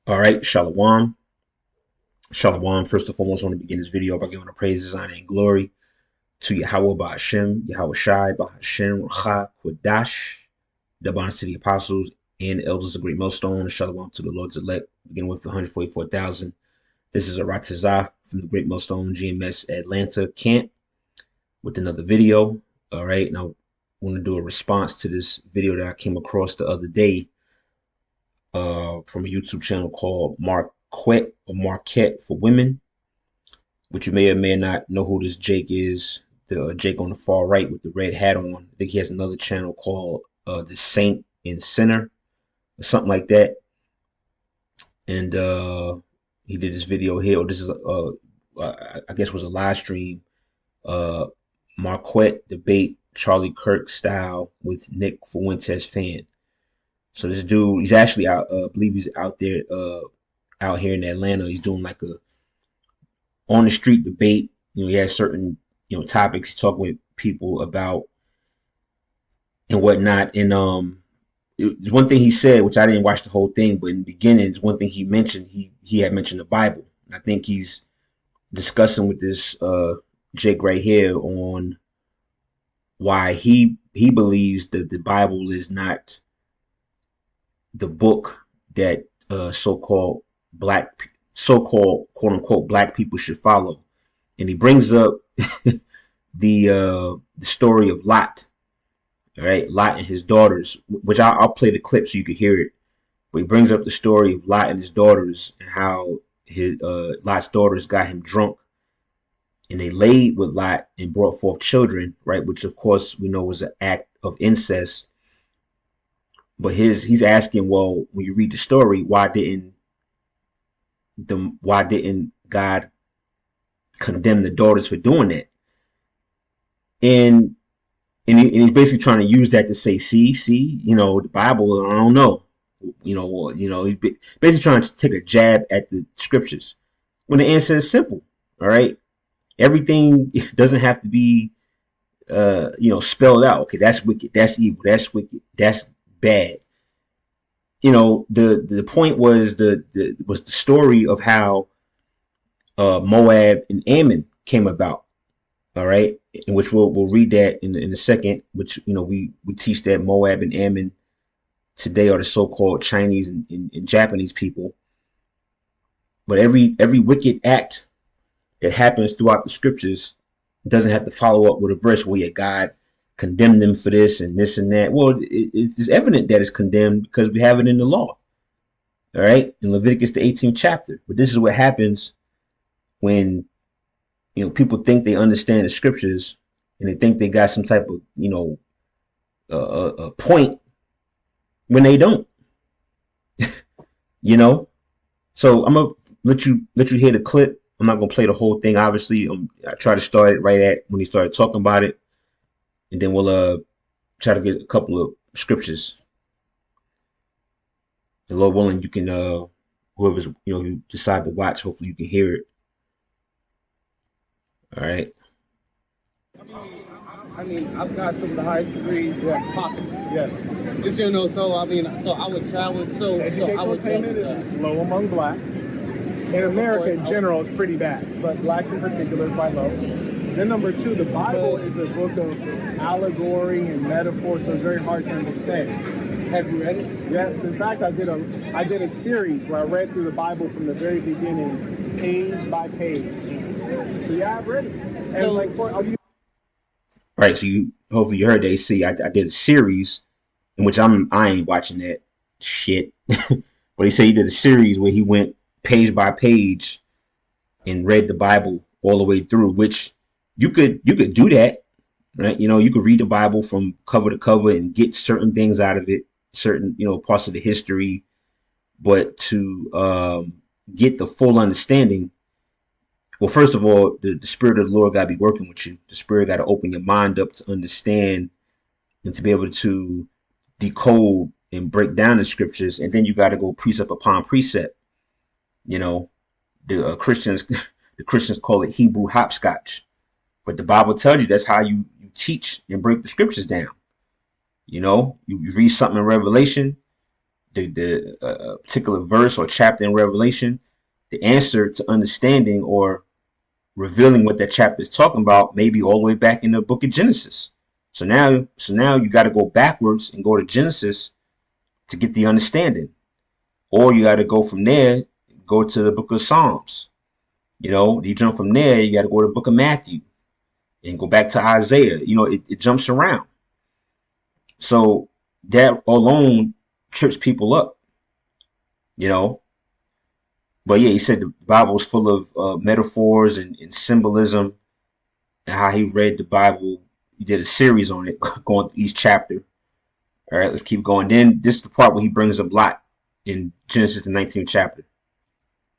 All right, Shalom. Shalom. First and foremost, I want to begin this video by giving a praises, honor, and glory to Yahweh Ba'ashem, Yahweh Shai, Ba'ashem, Racha, Quadash, the bonus to the apostles and elders of Great Millstone, and Shalom to the Lord's elect, beginning with the 144,000. This is a Ratazah from the Great Millstone GMS Atlanta camp with another video. All right, now I want to do a response to this video that I came across the other day from a YouTube channel called Marquette for Women, which you may or may not know who this Jake is. The Jake on the far right with the red hat on. I think he has another channel called The Saint and Sinner or something like that. And he did this video here. Or this is I guess was a live stream. Marquette debate Charlie Kirk style with Nick Fuentes fan. So this dude, he's actually out. I believe he's out there, out here in Atlanta. He's doing like a on the street debate. You know, he has certain topics he's talking with people about and whatnot. And one thing he said, which I didn't watch the whole thing, but in the beginning, it's one thing he mentioned. He had mentioned the Bible. And I think he's discussing with this Jake right here on why he believes that the Bible is not the book that so-called quote unquote black people should follow. And he brings up the story of Lot. All right, Lot and his daughters, which I'll play the clip so you can hear it. But he brings up the story of Lot and his daughters and how his Lot's daughters got him drunk and they laid with Lot and brought forth children, right? Which of course we know was an act of incest. But he's asking, well, when you read the story, why didn't God condemn the daughters for doing that? And he's basically trying to use that to say, see, the Bible, I don't know, he's basically trying to take a jab at the scriptures. When the answer is simple, all right, everything doesn't have to be, spelled out. Okay, that's wicked, that's evil, that's wicked, that's bad. The point was the story of how Moab and Ammon came about. All right, in which we'll read that in a second. Which we teach that Moab and Ammon today are the so-called Chinese and Japanese people. But every wicked act that happens throughout the scriptures doesn't have to follow up with a verse where God condemn them for this and this and that. Well, it's evident that it's condemned because we have it in the law. All right, in Leviticus the 18th chapter. But this is what happens when people think they understand the scriptures and they think they got some type of a point when they don't. So I'm gonna let you hear the clip. I'm not gonna play the whole thing. Obviously, I try to start it right at when he started talking about it. And then we'll try to get a couple of scriptures. The Lord willing, you can whoever's you decide to watch, hopefully you can hear it. All right. I mean, I've got some of the highest degrees possible. Yes. So I would travel. So I would payment is low among blacks. In America in general, it's pretty bad, but blacks in particular is quite low. Then number two, the Bible is a book of allegory and metaphor, so it's very hard to understand. Have you read it? Yes. In fact, I did a series where I read through the Bible from the very beginning, page by page. So yeah, I've read it. And so, right. So hopefully you heard that. See, I did a series in which I ain't watching that shit. But he said he did a series where he went page by page and read the Bible all the way through, which you could do that, right? You could read the Bible from cover to cover and get certain things out of it, certain, parts of the history, but to get the full understanding, well, first of all, the Spirit of the Lord got to be working with you. The Spirit got to open your mind up to understand and to be able to decode and break down the scriptures. And then you got to go precept upon precept. The Christians call it Hebrew hopscotch. But the Bible tells you that's how you teach and break the scriptures down. You read something in Revelation, particular verse or chapter in Revelation, the answer to understanding or revealing what that chapter is talking about may be all the way back in the book of Genesis. So now you got to go backwards and go to Genesis to get the understanding, or you got to go from there, go to the book of Psalms. You jump from there, you got to go to the book of Matthew and go back to Isaiah. It jumps around. So that alone trips people up, But yeah, he said the Bible was full of metaphors and symbolism, and how he read the Bible. He did a series on it, going through each chapter. All right, let's keep going. Then this is the part where he brings up Lot in Genesis, the 19th chapter.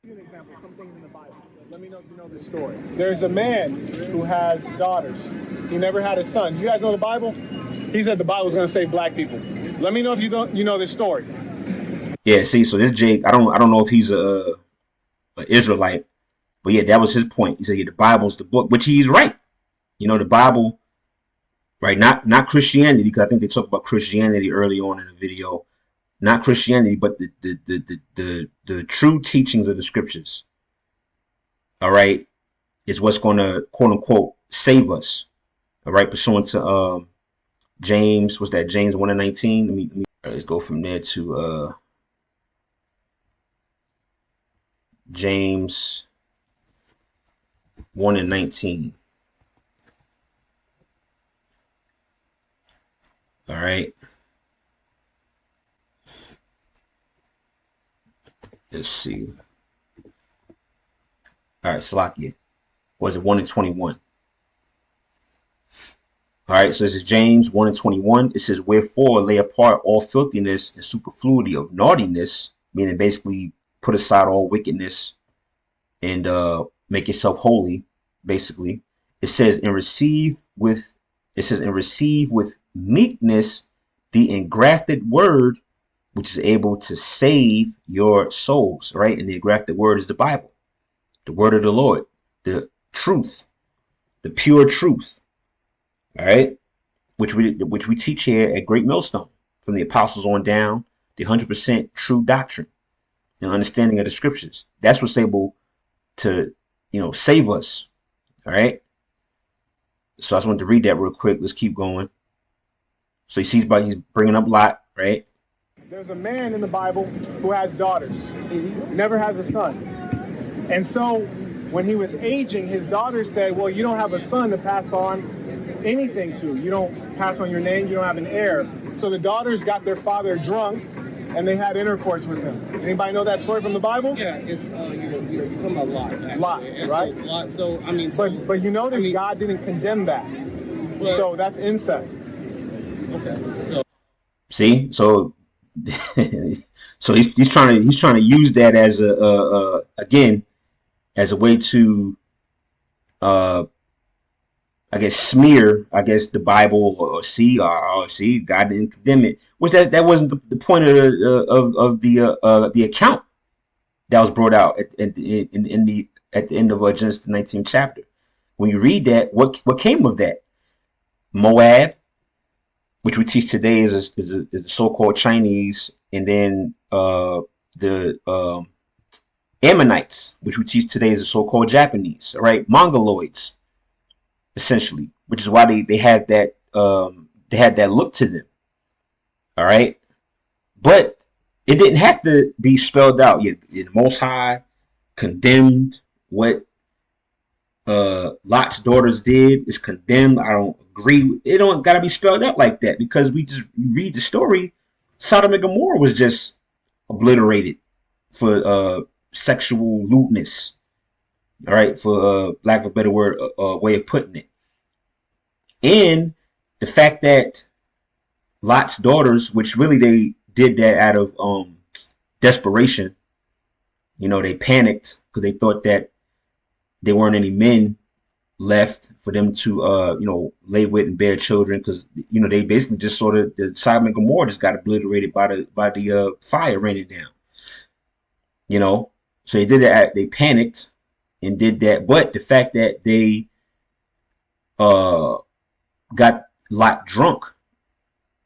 Give you an example. Some things in the Bible. Let me know if you know this story. There's a man who has daughters. He never had a son. You guys know the Bible? He said the Bible was going to save black people. Let me know if you know this story. Yeah, see, so this Jake, I don't know if he's a Israelite, but yeah, that was his point. He said, yeah, the Bible's the book, which he's right. The Bible, right? Not Christianity, because I think they talked about Christianity early on in the video. Not Christianity, but the true teachings of the scriptures. All right, is what's going to quote unquote save us. All right, pursuant to James, what's that? James 1:19. Let me let's go from there to James 1:19. All right. Let's see. All right, Salakia. Was it 1:21? All right, so this is James 1:21. It says, "Wherefore lay apart all filthiness and superfluity of naughtiness," meaning basically put aside all wickedness and make yourself holy. Basically, it says, "And receive with," meekness the engrafted word, which is able to save your souls. Right, and the engrafted word is the Bible, the word of the Lord, the truth, the pure truth. All right, which we teach here at Great Millstone, from the apostles on down, the 100% true doctrine and understanding of the scriptures. That's what's able to, save us. All right. So I just wanted to read that real quick. Let's keep going. So he's bringing up Lot, right? There's a man in the Bible who has daughters. He never has a son. And so when he was aging, his daughters said, well, you don't have a son to pass on anything to. You don't pass on your name. You don't have an heir. So the daughters got their father drunk and they had intercourse with him. Anybody know that story from the Bible? Yeah, it's you're talking about Lot. Actually. Lot, and right? So it's Lot. So I mean, but you notice God didn't condemn that. So that's incest. Okay. So see, so so he's trying to use that as again as a way to I guess smear the Bible or see God didn't condemn it, which that wasn't the point of the account that was brought out at the end of Genesis the 19th chapter. When you read that, what came of that? Moab, which we teach today is the so-called Chinese, and then the Ammonites, which we teach today is the so-called Japanese, all right, Mongoloids, essentially, which is why they had that look to them, all right. But it didn't have to be spelled out. The Most High condemned what Lot's daughters did. Is condemned. I don't agree. It don't gotta be spelled out like that, because we just read the story. Sodom and Gomorrah was just obliterated for sexual lewdness. All right, for lack of a better word, way of putting it. And the fact that Lot's daughters, which really they did that out of desperation, they panicked because they thought that there weren't any men left for them to lay with and bear children, because they basically just sort of, the Sodom and Gomorrah just got obliterated by the fire raining down. So they did that. They panicked and did that. But the fact that they got Lot drunk,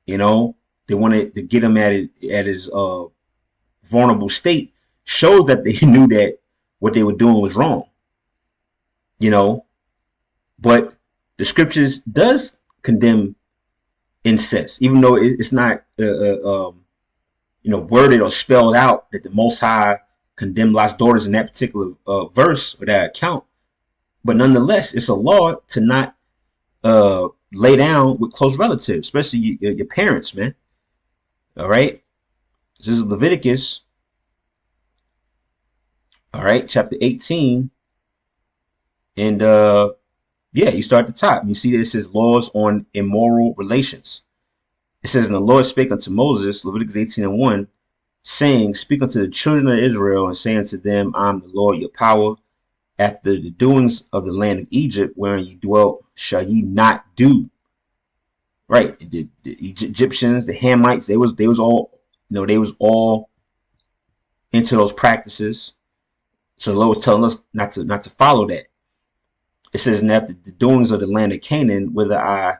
they wanted to get him at his vulnerable state shows that they knew that what they were doing was wrong. You know, but the scriptures does condemn incest, even though it's not worded or spelled out that the Most High condemned Lot's daughters in that particular verse or that account. But nonetheless, it's a law to not lay down with close relatives, especially your parents, man. All right. This is Leviticus. All right, chapter 18. And you start at the top. You see that it says laws on immoral relations. It says, and the Lord spake unto Moses, Leviticus 18:1, saying, speak unto the children of Israel, and saying to them, I am the Lord your power. After the doings of the land of Egypt, wherein ye dwelt, shall ye not do. Right, the Egyptians, the Hamites, they was all, they was all into those practices. So the Lord was telling us not to follow that. It says, and after the doings of the land of Canaan, whither I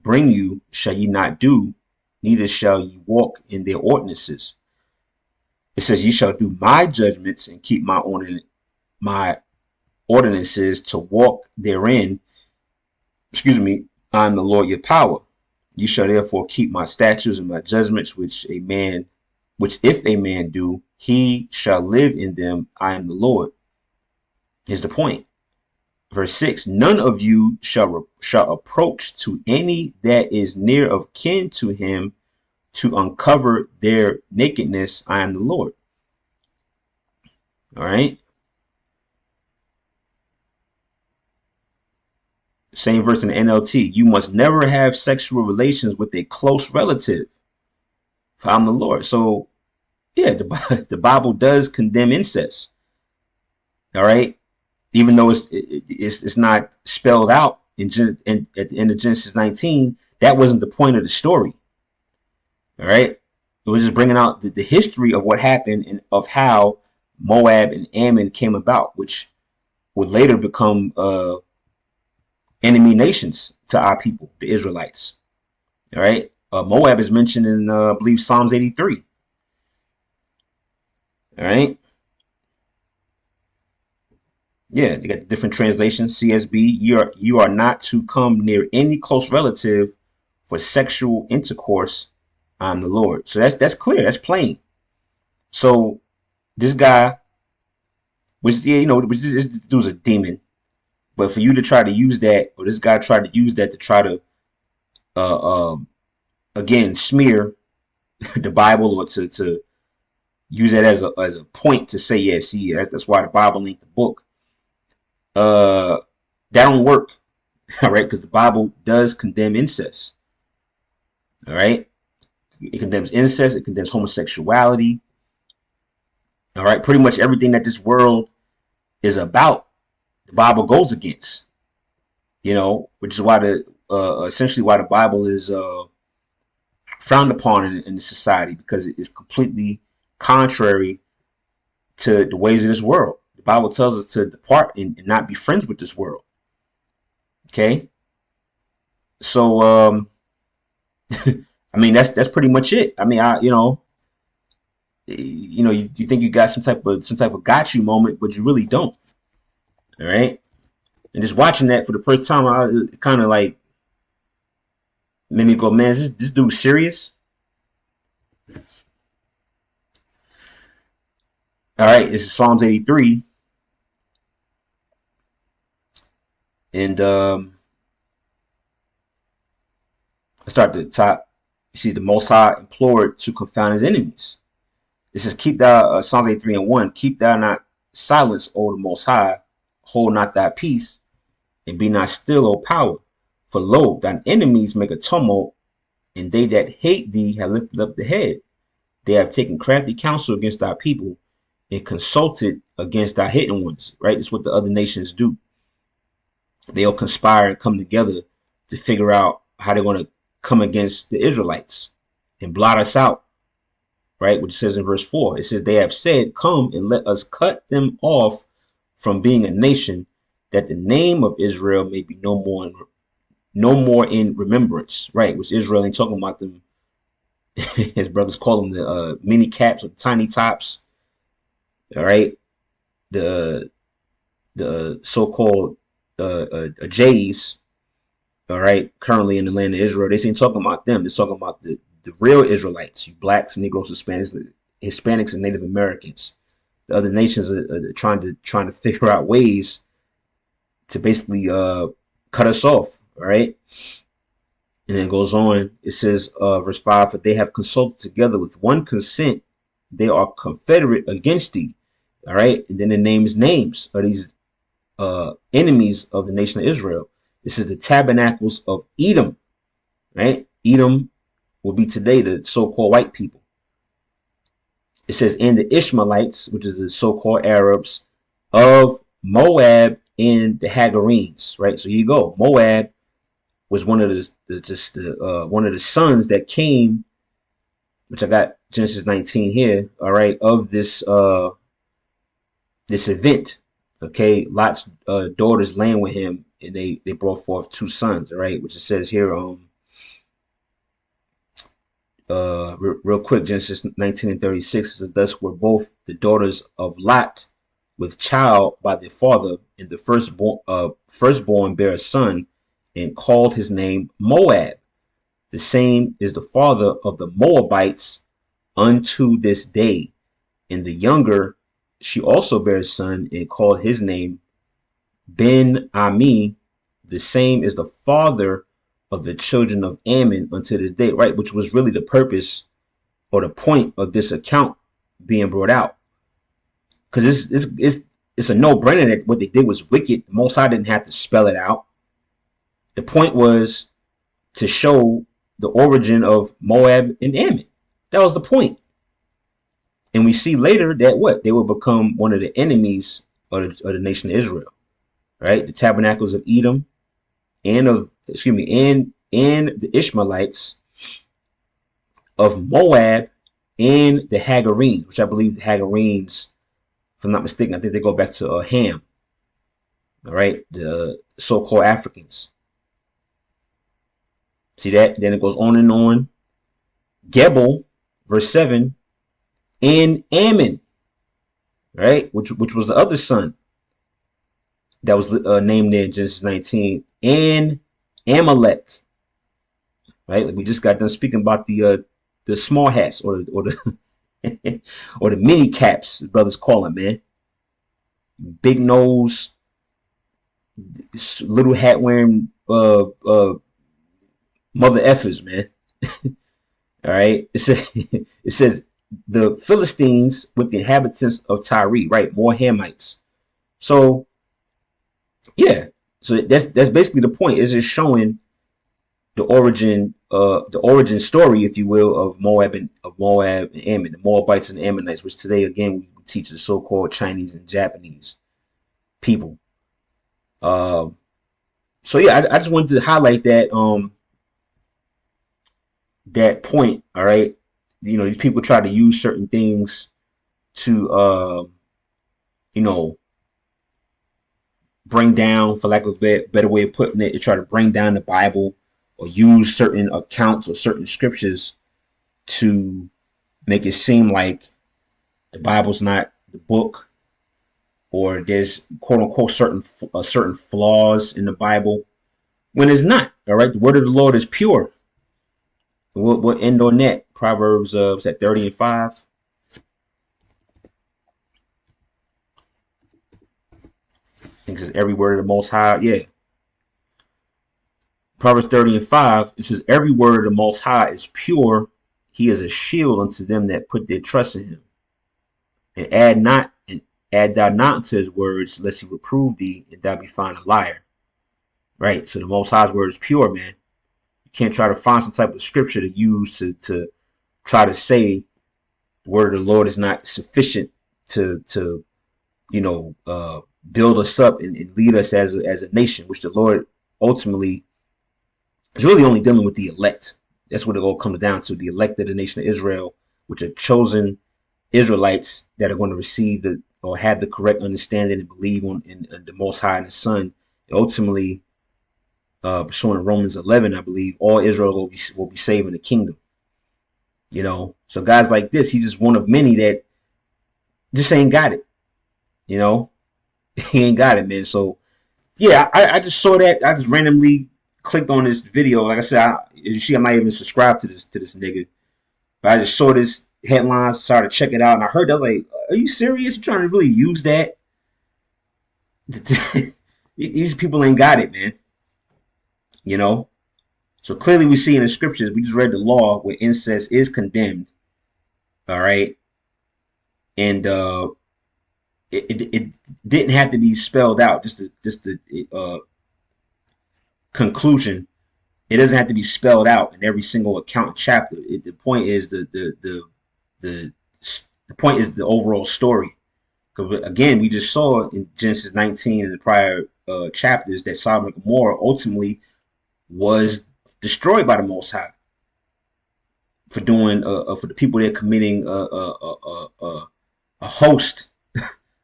bring you, shall ye not do, neither shall ye walk in their ordinances. It says, ye shall do my judgments and keep my ordinances to walk therein. I am the Lord your power. You shall therefore keep my statutes and my judgments, which if a man do, he shall live in them. I am the Lord. Here's the point. Verse 6, none of you shall approach to any that is near of kin to him to uncover their nakedness. I am the Lord. All right. Same verse in the NLT. You must never have sexual relations with a close relative, for I'm the Lord. So, yeah, the Bible does condemn incest. All right. Even though it's not spelled out at the end of Genesis 19, that wasn't the point of the story. All right. It was just bringing out the history of what happened and of how Moab and Ammon came about, which would later become enemy nations to our people, the Israelites. All right. Moab is mentioned in, I believe, Psalms 83. All right. Yeah, they got different translations. CSB, you are not to come near any close relative for sexual intercourse. I'm the Lord. So that's clear. That's plain. So this guy, this dude's a demon. But for you to try to use that, or this guy tried to use that to try to, again, smear the Bible, or to use that as a point to say, yeah, see, that's why the Bible ain't the book. That don't work, all right? Because the Bible does condemn incest. All right, it condemns incest. It condemns homosexuality. All right, pretty much everything that this world is about, the Bible goes against. Which is why essentially why the Bible is frowned upon in the society, because it is completely contrary to the ways of this world. The Bible tells us to depart and not be friends with this world. Okay, so I mean that's pretty much it. I mean, you think you got some type of got you moment, but you really don't. All right, and just watching that for the first time, it kind of like made me go, man, is this dude serious? All right, this is Psalms 83. And I start at the top. You see the Most High implored to confound his enemies. It says, keep thou, Psalms 83:1, keep thou not silence, O the Most High, hold not thy peace, and be not still, O power. For lo, thine enemies make a tumult, and they that hate thee have lifted up the head. They have taken crafty counsel against thy people, and consulted against thy hidden ones. Right? It's what the other nations do. They'll conspire and come together to figure out how they're going to come against the Israelites and blot us out. Right? Which says in verse 4, it says, they have said, come and let us cut them off from being a nation, that the name of Israel may be no more in remembrance. Right? Which Israel ain't talking about them His brothers call them the mini caps or tiny tops. All right, the so-called Jays. All right, currently in the land of Israel, they ain't talking about them. They're talking about the real Israelites, you blacks, Negroes, Hispanics, and Native Americans. The other nations are trying to figure out ways to basically cut us off. All right. And then it goes on. It says, verse 5, for they have consulted together with one consent. They are confederate against thee. All right. And then it names names of these enemies of the nation of Israel. This is the tabernacles of Edom. Right. Edom will be today the so-called white people. It says, and the Ishmaelites, which is the so-called Arabs of Moab and the Hagarenes. Right. So here you go. Moab was one of the sons that came, which I got Genesis 19 here, all right, of this this event. Okay, Lot's daughters land with him, and they brought forth 2 sons, all right, which it says here real quick, Genesis 19 and 36 says, thus were both the daughters of Lot with child by their father, and the firstborn bare a son, and called his name Moab. The same is the father of the Moabites unto this day. And the younger, she also bare a son, and called his name Ben Ami. The same is the father of the children of Ammon unto this day, right? Which was really the purpose or the point of this account being brought out. Because it's a no-brainer that what they did was wicked. The Most High didn't have to spell it out. The point was to show the origin of Moab and Ammon. That was the point. And we see later that what? They will become one of the enemies of the nation of Israel. Right? The tabernacles of Edom and the Ishmaelites of Moab and the Hagarenes, which I believe the Hagarenes, if I'm not mistaken, I think they go back to Ham. All right, the so-called Africans. See that? Then it goes on and on. Gebel, verse 7, and Ammon, right? Which was the other son that was named there in Genesis 19, and Amalek, right? Like we just got done speaking about the small hats or the or the mini caps, as brothers call them, man. Big nose, little hat wearing mother effers, man. All right. It says the Philistines with the inhabitants of Tyre, right? More Hamites. So yeah. So that's basically the point. It's just showing the origin story, if you will, of Moab and Ammon, the Moabites and the Ammonites, which today again we teach the so-called Chinese and Japanese people. So yeah, I just wanted to highlight that that point. All right, you know, these people try to use certain things to you know, bring down, for lack of a better way of putting it, to try to bring down the Bible or use certain accounts or certain scriptures to make it seem like the Bible's not the book, or there's quote unquote certain flaws in the Bible, when it's not. All right, the word of the Lord is pure. We'll end on that. Proverbs was at 30 and 5. I think it's every word of the Most High. Yeah. Proverbs 30 and 5. It says, every word of the Most High is pure. He is a shield unto them that put their trust in him. And add thou not unto his words, lest he reprove thee, and thou be found a liar. Right. So the Most High's word is pure, man. You can't try to find some type of scripture to use to try to say the word of the Lord is not sufficient to you know, build us up and lead us as a nation, which the Lord ultimately is really only dealing with the elect. That's what it all comes down to. The elect of the nation of Israel, which are chosen Israelites that are going to receive or have the correct understanding and believe in the Most High and the Son. And ultimately, pursuant to Romans 11, I believe all Israel will be saved in the kingdom. You know, so guys like this, he's just one of many that just ain't got it. You know, he ain't got it, man. So yeah, I just saw that. I just randomly clicked on this video. Like I said, you see, I'm not even subscribed to this nigga, but I just saw this headline, started to check it out, and I heard that. I was like, are you serious? You trying to really use that? These people ain't got it, man. You know. So clearly, we see in the scriptures. We just read the law where incest is condemned. All right, and it didn't have to be spelled out. Just the conclusion. It doesn't have to be spelled out in every single account and chapter. The point is the point is the overall story. Because again, we just saw in Genesis 19 and the prior chapters that Sodom and Gomorrah ultimately was destroyed by the Most High for doing for the people there committing a host,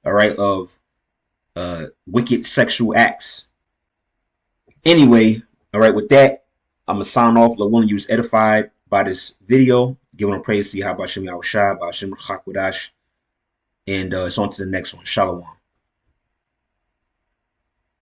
all right, of wicked sexual acts. Anyway, all right, with that, I'm gonna sign off. Lord willing, you was edified by this video. Giving praise to Yahweh Shem Yahushua, Ba'ashem Chakwadash, and it's on to the next one. Shalom.